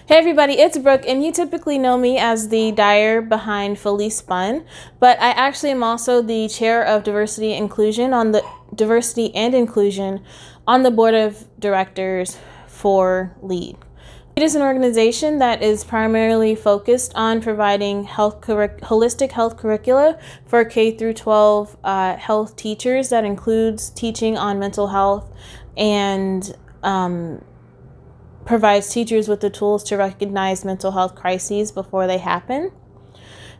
Hey everybody, it's Brooke, and you typically know me as the dyer behind Fully Spun, but I actually am also the chair of diversity and inclusion on the board of directors for LEAD. LEAD is an organization that is primarily focused on providing holistic health curricula for K through 12 health teachers. That includes teaching on mental health and provides teachers with the tools to recognize mental health crises before they happen.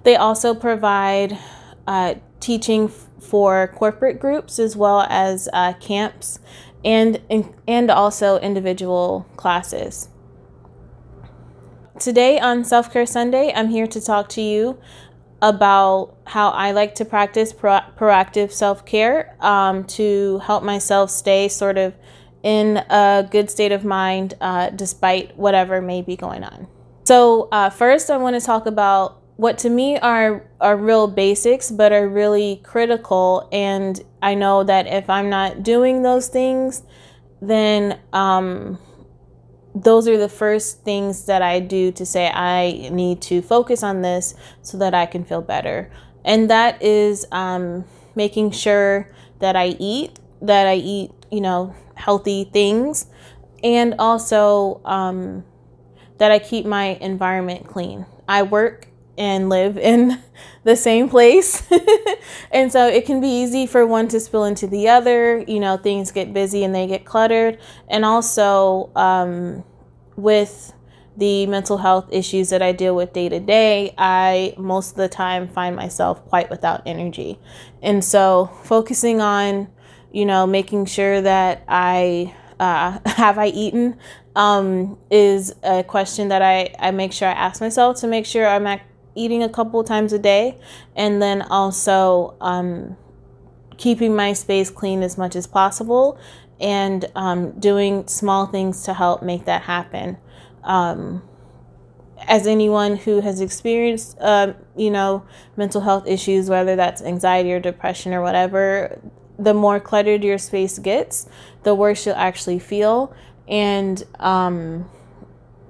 They also provide teaching for corporate groups as well as camps and also individual classes. Today on Self-Care Sunday, I'm here to talk to you about how I like to practice proactive self-care to help myself stay sort of in a good state of mind despite whatever may be going on. So first I want to talk about what to me are real basics but are really critical, and I know that if I'm not doing those things, then those are the first things that I do to say I need to focus on this so that I can feel better. And that is making sure that I eat, healthy things, and also that I keep my environment clean. I work and live in the same place and so it can be easy for one to spill into the other. Things get busy and they get cluttered, and also with the mental health issues that I deal with day to day, I most of the time find myself quite without energy. And so focusing on making sure that have I eaten is a question that I make sure I ask myself, to make sure I'm eating a couple times a day, and then also keeping my space clean as much as possible, and doing small things to help make that happen. As anyone who has experienced mental health issues, whether that's anxiety or depression or whatever, the more cluttered your space gets, the worse you'll actually feel. And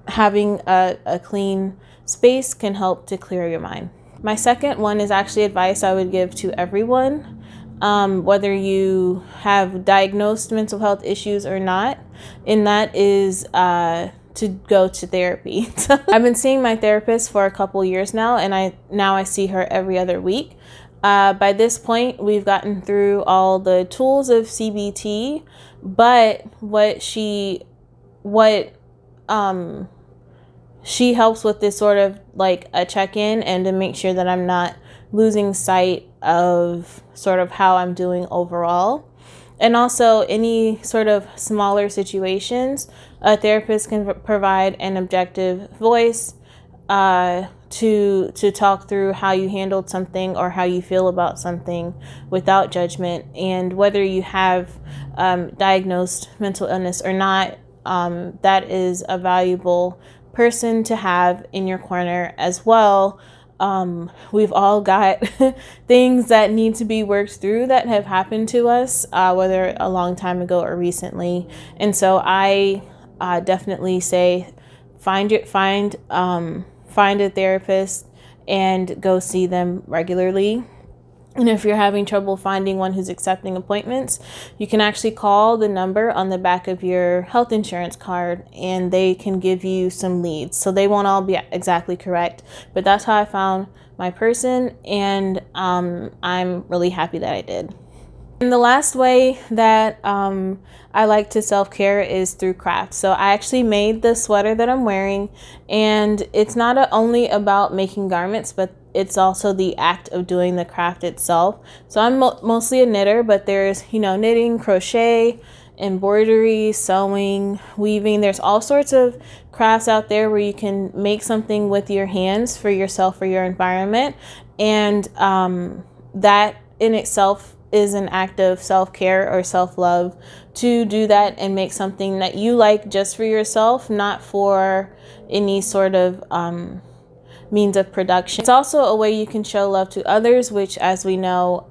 having a clean space can help to clear your mind. My second one is actually advice I would give to everyone, whether you have diagnosed mental health issues or not, and that is to go to therapy. I've been seeing my therapist for a couple years now, and I see her every other week. By this point, we've gotten through all the tools of CBT, but she helps with this sort of like a check-in, and to make sure that I'm not losing sight of sort of how I'm doing overall. And also any sort of smaller situations, a therapist can provide an objective voice to talk through how you handled something or how you feel about something without judgment. And whether you have diagnosed mental illness or not, that is a valuable person to have in your corner as well. We've all got things that need to be worked through that have happened to us, whether a long time ago or recently. And so I definitely say find a therapist and go see them regularly. And if you're having trouble finding one who's accepting appointments, you can actually call the number on the back of your health insurance card, and they can give you some leads. So they won't all be exactly correct, but that's how I found my person, and I'm really happy that I did. And the last way that I like to self-care is through crafts. So I actually made the sweater that I'm wearing, and it's not only about making garments, but it's also the act of doing the craft itself. So I'm mostly a knitter, but there's knitting, crochet, embroidery, sewing, weaving. There's all sorts of crafts out there where you can make something with your hands for yourself or your environment, and that in itself is an act of self-care or self-love, to do that and make something that you like just for yourself, not for any sort of means of production. It's also a way you can show love to others, which, as we know,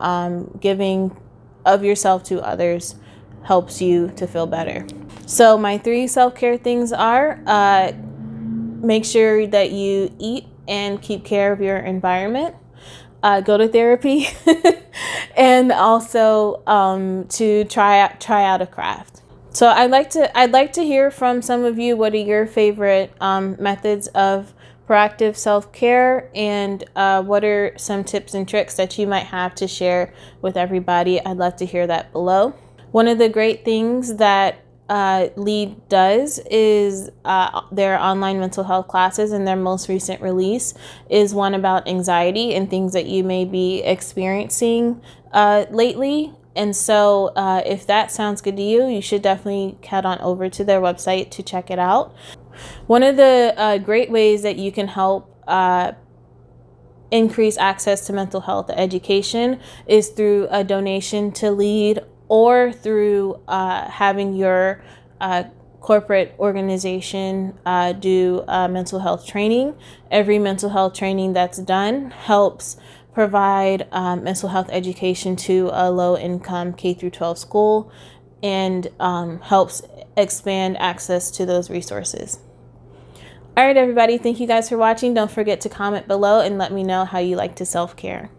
giving of yourself to others helps you to feel better. So my 3 self-care things are make sure that you eat and keep care of your environment. Go to therapy, and also to try out a craft. So I'd like to hear from some of you. What are your favorite methods of proactive self-care, and what are some tips and tricks that you might have to share with everybody? I'd love to hear that below. One of the great things that LEAD does is their online mental health classes, and their most recent release is one about anxiety and things that you may be experiencing lately. And so if that sounds good to you, you should definitely head on over to their website to check it out. One of the great ways that you can help increase access to mental health education is through a donation to LEAD, or through having your corporate organization do mental health training. Every mental health training that's done helps provide mental health education to a low-income K-12 school, and helps expand access to those resources. All right, everybody, thank you guys for watching. Don't forget to comment below and let me know how you like to self-care.